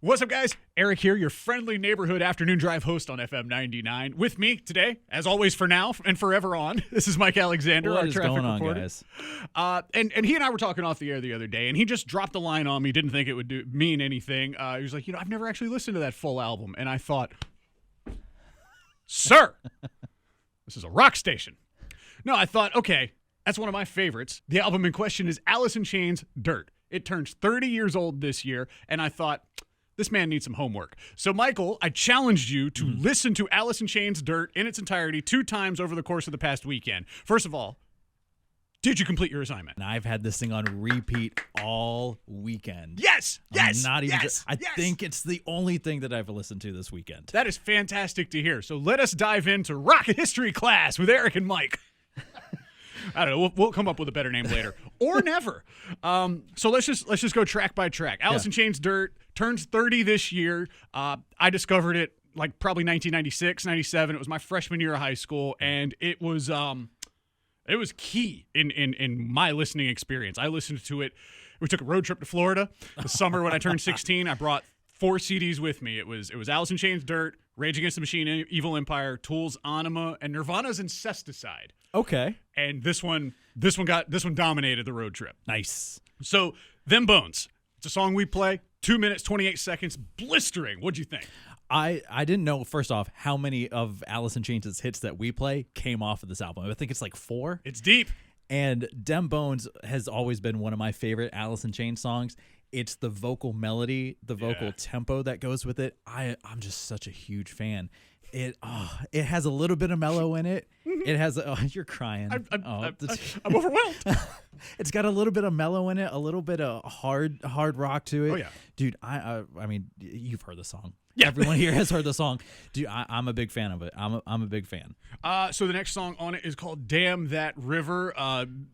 What's up, guys? Eric here, your friendly neighborhood afternoon drive host on FM 99. With me today, as always for now and forever on, this is Mike Alexander, What our is traffic going on, reporter. guys? And he and I were talking off the air the other day, and he just dropped a line on me, didn't think it would mean anything. He was like, I've never actually listened to that full album. And I thought, sir, this is a rock station. No, I thought, okay, that's one of my favorites. The album in question is Alice in Chains' Dirt. It turns 30 years old this year, and I thought, this man needs some homework. So, Michael, I challenged you to listen to Alice in Chains' Dirt in its entirety 2 times over the course of the past weekend. First of all, did you complete your assignment? And I've had this thing on repeat all weekend. Yes, yes, Not even. yes, I yes. think it's the only thing that I've listened to this weekend. That is fantastic to hear. So let us dive into Rocket History class with Eric and Mike. I don't know. We'll come up with a better name later, or never. So let's just go track by track. Alice in Chains' Dirt turns 30 this year. I discovered it like probably 1996, 97. It was my freshman year of high school, and it was key in my listening experience. I listened to it. We took a road trip to Florida the summer when I turned 16. I brought 4 CDs with me. It was Alice in Chains' Dirt, Rage Against the Machine, Evil Empire, Tool's Anima, and Nirvana's Incesticide. Okay. And this one dominated the road trip. Nice. So, Them Bones. It's a song we play, 2 minutes, 28 seconds, blistering. What'd you think? I didn't know, first off, how many of Alice in Chains' hits that we play came off of this album. I think it's like 4. It's deep. And Dem Bones has always been one of my favorite Alice in Chains songs. It's the vocal melody, the vocal tempo that goes with it. I'm just such a huge fan. It has a little bit of mellow in it. It has you're crying. I'm overwhelmed. It's got a little bit of mellow in it, a little bit of hard rock to it. Oh, yeah. Dude, I mean, you've heard the song. Yeah. Everyone here has heard the song. Dude, I'm a big fan of it. I'm a big fan. So the next song on it is called Damn That River.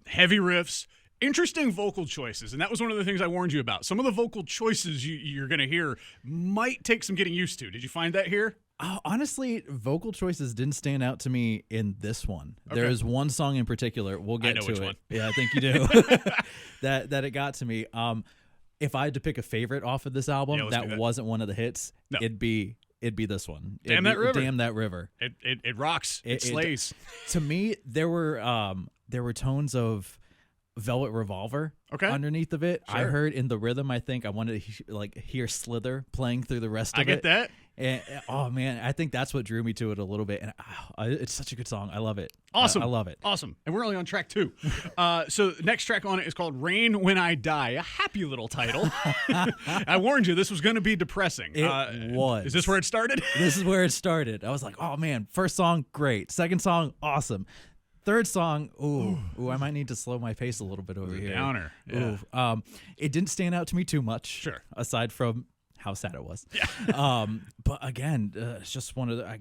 Heavy riffs, interesting vocal choices, and that was one of the things I warned you about. Some of the vocal choices you're going to hear might take some getting used to. Did you find that here? Honestly, vocal choices didn't stand out to me in this one. Okay. There is one song in particular. We'll get I know to which it. one. Yeah, I think you do. that it got to me. If I had to pick a favorite off of this album let's do that. wasn't one of the hits, No. it'd be this one. Damn That River. Damn That River. It rocks. It slays. To me, there were tones of Velvet Revolver underneath of it. Sure. I heard in the rhythm, I think I wanted to hear Slither playing through the rest of it. I get that. And, oh man, I think that's what drew me to it a little bit, and it's such a good song. I love it. Awesome. I love it. Awesome. And we're only on track 2. So the next track on it is called Rain When I Die. A happy little title. I warned you, this was going to be depressing. It was. Is this where it started? This is where it started. I was like, oh man, first song, great. Second song, awesome. Third song, ooh, I might need to slow my pace a little bit over here. Downer. Yeah. Ooh. It didn't stand out to me too much. Sure. Aside from how sad it was. Yeah. But again, it's just one of the.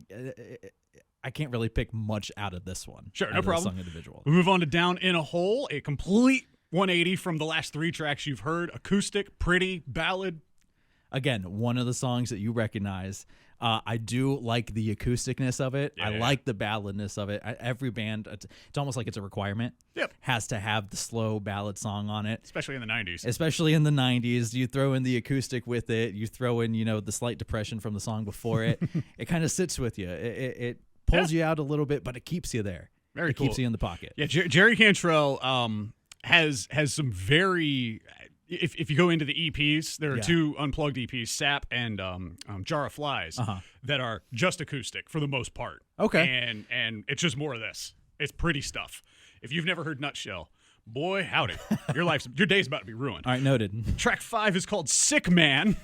I can't really pick much out of this one. Sure, no out of the problem. Song individual. We move on to Down in a Hole, a complete 180 from the last 3 tracks you've heard. Acoustic, pretty, ballad. Again, one of the songs that you recognize. I do like the acousticness of it. I like the balladness of it. Every band, it's almost like it's a requirement. Yep. Has to have the slow ballad song on it. Especially in the 90s. Especially in the 90s. You throw in the acoustic with it. You throw in, the slight depression from the song before it. It kind of sits with you. It pulls you out a little bit, but it keeps you there. Very it cool. Keeps you in the pocket. Yeah, Jerry Cantrell has some very... If you go into the EPs, there are 2 unplugged EPs, Sap and Jar of Flies, that are just acoustic for the most part. Okay. And it's just more of this. It's pretty stuff. If you've never heard Nutshell, boy, howdy. Your day's about to be ruined. All right, noted. Track 5 is called Sick Man.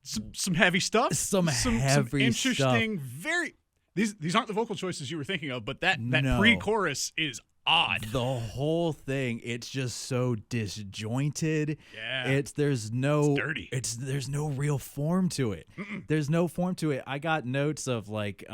Some heavy stuff. Some heavy interesting, stuff. very... These aren't the vocal choices you were thinking of, but that No. pre-chorus is odd. The whole thing, it's just so disjointed. Yeah. There's no dirty. There's no real form to it. There's no form to it. I got notes of like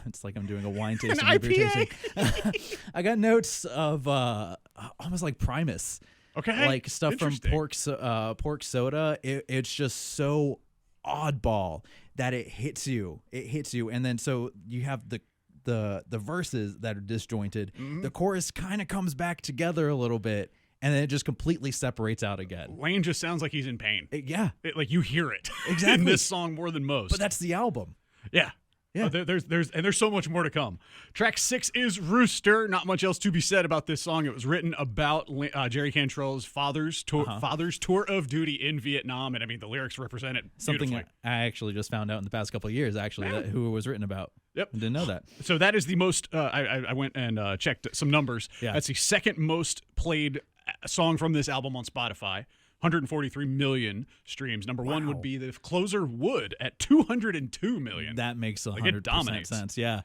it's like I'm doing a wine tasting. An or beer IPA. tasting. I got notes of almost like Primus. Okay. Like stuff from Pork Soda. It's just so oddball that it hits you. And then so you have the verses that are disjointed. The chorus kind of comes back together a little bit, and then it just completely separates out again. Lane just sounds like he's in pain. Yeah, Like you hear it exactly in this song more than most. But that's the album. Yeah. Yeah. There's so much more to come. Track 6 is Rooster. Not much else to be said about this song. It was written about Jerry Cantrell's father's tour of duty in Vietnam, and I mean the lyrics represent it Something beautifully. I actually just found out in the past couple of years. Actually, who it was written about. Yep. I didn't know that. So that is the most. I went and checked some numbers. Yeah. That's the second most played song from this album on Spotify. 143 million streams. Number one would be the closer Wood at 202 million. That makes it 100% dominates. sense. Yeah.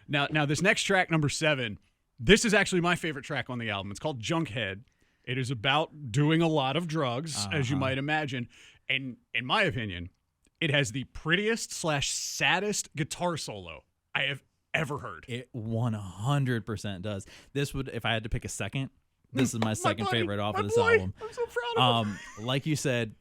Now this next track, number 7, this is actually my favorite track on the album. It's called Junkhead. It is about doing a lot of drugs, as you might imagine. And in my opinion, it has the prettiest / saddest guitar solo I have ever heard. It 100% does. This would, if I had to pick a second, this is my second favorite off of this album. I'm so proud of him. Like you said,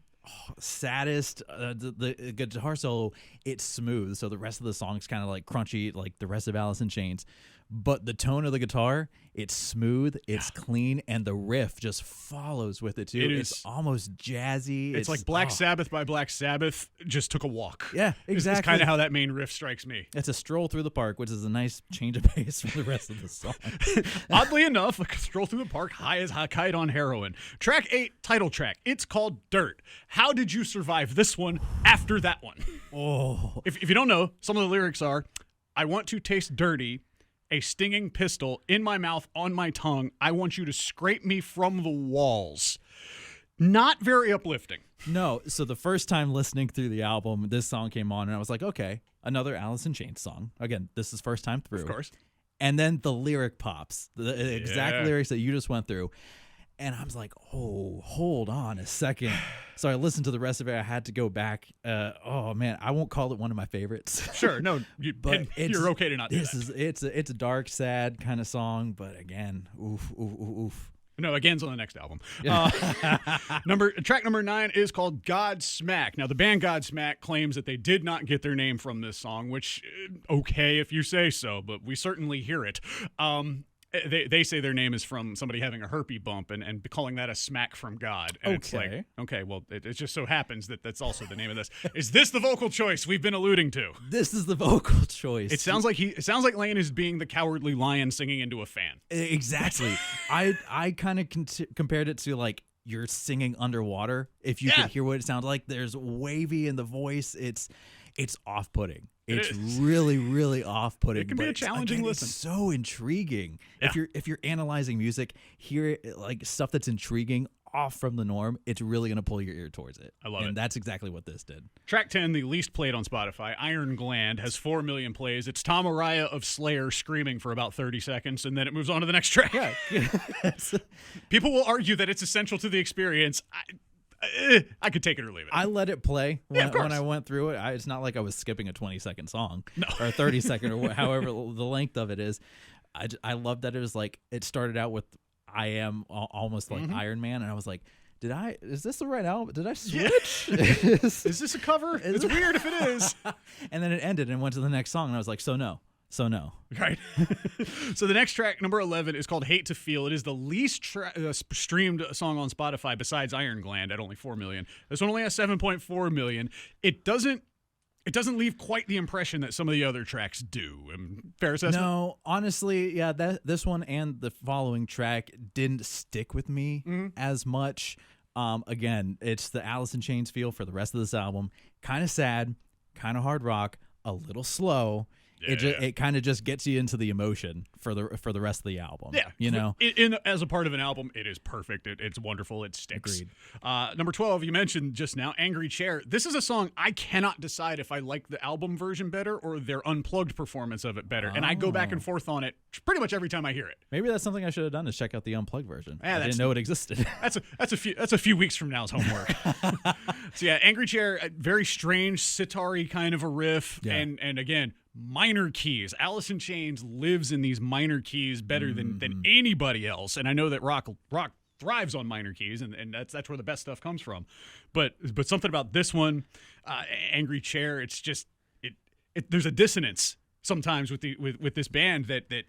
saddest, the guitar solo, it's smooth. So the rest of the song's kind of like crunchy, like the rest of Alice in Chains. But the tone of the guitar, it's smooth, it's clean, and the riff just follows with it too. It's almost jazzy. It's like Black Sabbath by Black Sabbath just took a walk. Yeah, exactly. It's kind of how that main riff strikes me. It's a stroll through the park, which is a nice change of pace from the rest of the song. Oddly enough, a stroll through the park, high as a kite on heroin. Track 8, title track. It's called Dirt. How did you survive this one after that one? Oh. If you don't know, some of the lyrics are, I want to taste dirty, a stinging pistol in my mouth, on my tongue. I want you to scrape me from the walls. Not very uplifting. No, so the first time listening through the album, this song came on, and I was like, okay, another Alice in Chains song. Again, this is first time through. Of course. And then the lyric pops, the exact lyrics that you just went through. And I was like, oh, hold on a second. So I listened to the rest of it. I had to go back. Oh, man, I won't call it one of my favorites. Sure, no, but you're okay to not do that. It's a dark, sad kind of song, but again, oof, oof, oof, oof. No, again's on the next album. Track number 9 is called Godsmack. Now, the band Godsmack claims that they did not get their name from this song, which, okay if you say so, but we certainly hear it. They say their name is from somebody having a herpes bump and calling that a smack from God. And It's like, okay, well, it just so happens that that's also the name of this. Is this the vocal choice we've been alluding to? This is the vocal choice. It sounds like Lane is being the cowardly lion singing into a fan. Exactly. I kind of compared it to like you're singing underwater. If you could hear what it sounds like, there's wavy in the voice. It's off-putting. It's really, really off-putting. It can be a challenging listen. It's so intriguing. Yeah. If you're analyzing music, hear like stuff that's intriguing off from the norm, it's really going to pull your ear towards it. I love it. And that's exactly what this did. Track 10, the least played on Spotify, Iron Gland, has 4 million plays. It's Tom Araya of Slayer screaming for about 30 seconds, and then it moves on to the next track. Yeah. People will argue that it's essential to the experience. I could take it or leave it. I let it play when I went through it. It's not like I was skipping a 20-second song or a 30-second or however the length of it is. I love that it was like it started out with I Am almost like Iron Man, and I was like, is this the right album? Did I switch? Yeah. Is this a cover? It's weird if it is. And then it ended and went to the next song, and I was like, so no. Right. So the next track, number 11, is called Hate to Feel. It is the least streamed song on Spotify besides Iron Gland at only 4 million. This one only has 7.4 million. It doesn't leave quite the impression that some of the other tracks do. Fair assessment? No, honestly, yeah, this one and the following track didn't stick with me as much. Again, it's the Alice in Chains feel for the rest of this album. Kind of sad, kind of hard rock, a little slow. It kind of just gets you into the emotion for the rest of the album. Yeah, you know, as a part of an album, it is perfect. It's wonderful. It sticks. Agreed. Number 12, you mentioned just now, Angry Chair. This is a song I cannot decide if I like the album version better or their unplugged performance of it better, and I go back and forth on it pretty much every time I hear it. Maybe that's something I should have done is check out the unplugged version. I didn't know it existed. That's a few weeks from now's homework. So yeah, Angry Chair, very strange sitar-y kind of a riff, and again, minor keys. Alice in Chains lives in these minor keys better than anybody else, and I know that rock thrives on minor keys, and that's where the best stuff comes from. But something about this one, Angry Chair, it's just there's a dissonance sometimes with this band that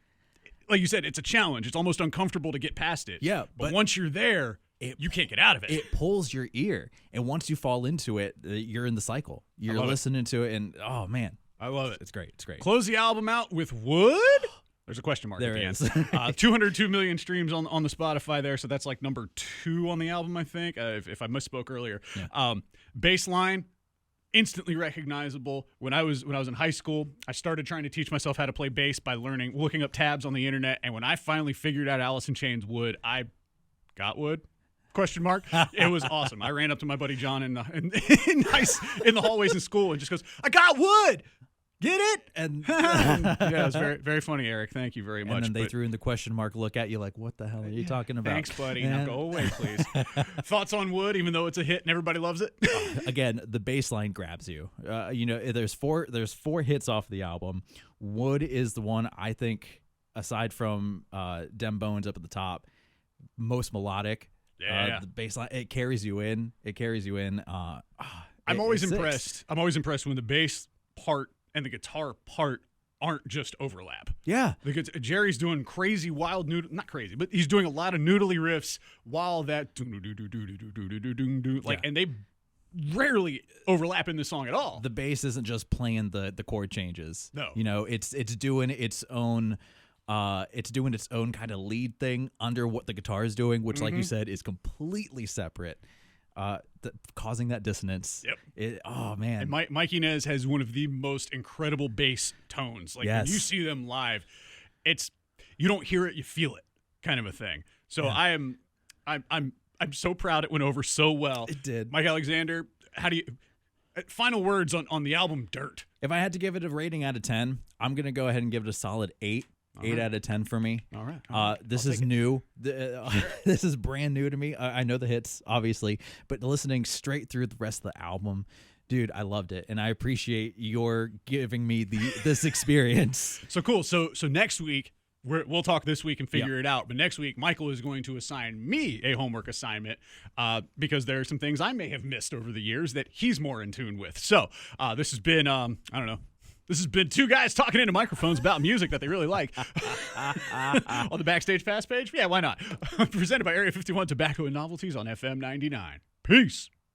like you said, it's a challenge. It's almost uncomfortable to get past it. Yeah, but but once you're there, you can't get out of it. It pulls your ear, and once you fall into it, you're in the cycle. You're listening to it, and oh man, I love it. It's great. It's great. Close the album out with Wood. There's a question mark There at is. the end. 202 million streams on the Spotify there, so that's like number 2 on the album, I think, if I misspoke earlier. Yeah. Bass line, instantly recognizable. When I was in high school, I started trying to teach myself how to play bass by looking up tabs on the internet, and when I finally figured out Alice in Chains Wood, I got Wood. Question mark. It was awesome. I ran up to my buddy John in the hallways in school and just goes, "I got Wood. Get it?" And yeah, it was very, very funny, Eric. Thank you very much. And then they threw in the question mark look at you like, what the hell are you talking about? Thanks, buddy. Now go away, please. Thoughts on Wood, even though it's a hit and everybody loves it? Again, the bass line grabs you. There's four hits off the album. Wood is the one I think, aside from Dem Bones up at the top, most melodic. Yeah. The bass line, it carries you in. I'm always impressed. I'm always impressed when the bass part and the guitar part aren't just overlap. Yeah. Jerry's doing crazy, wild, not crazy, but he's doing a lot of noodly riffs while that and they rarely overlap in the song at all. The bass isn't just playing the chord changes. No. It's doing its own kind of lead thing under what the guitar is doing, which, like you said, is completely separate, causing that dissonance. Yep. Oh man. And Mike Inez has one of the most incredible bass tones. Like when you see them live, you don't hear it, you feel it, kind of a thing. So yeah. I'm so proud it went over so well. It did. Mike Alexander, how do you final words on the album Dirt? If I had to give it a rating out of 10, I'm gonna go ahead and give it a solid 8. 8 out of 10 for me. All right. This is new. This is brand new to me. I know the hits, obviously, but listening straight through the rest of the album, dude, I loved it, and I appreciate your giving me this experience. So cool. So next week we'll talk this week and figure it out. But next week, Michael is going to assign me a homework assignment because there are some things I may have missed over the years that he's more in tune with. So this has been I don't know. This has been 2 guys talking into microphones about music that they really like. On the Backstage Pass page? Yeah, why not? Presented by Area 51 Tobacco and Novelties on FM 99. Peace.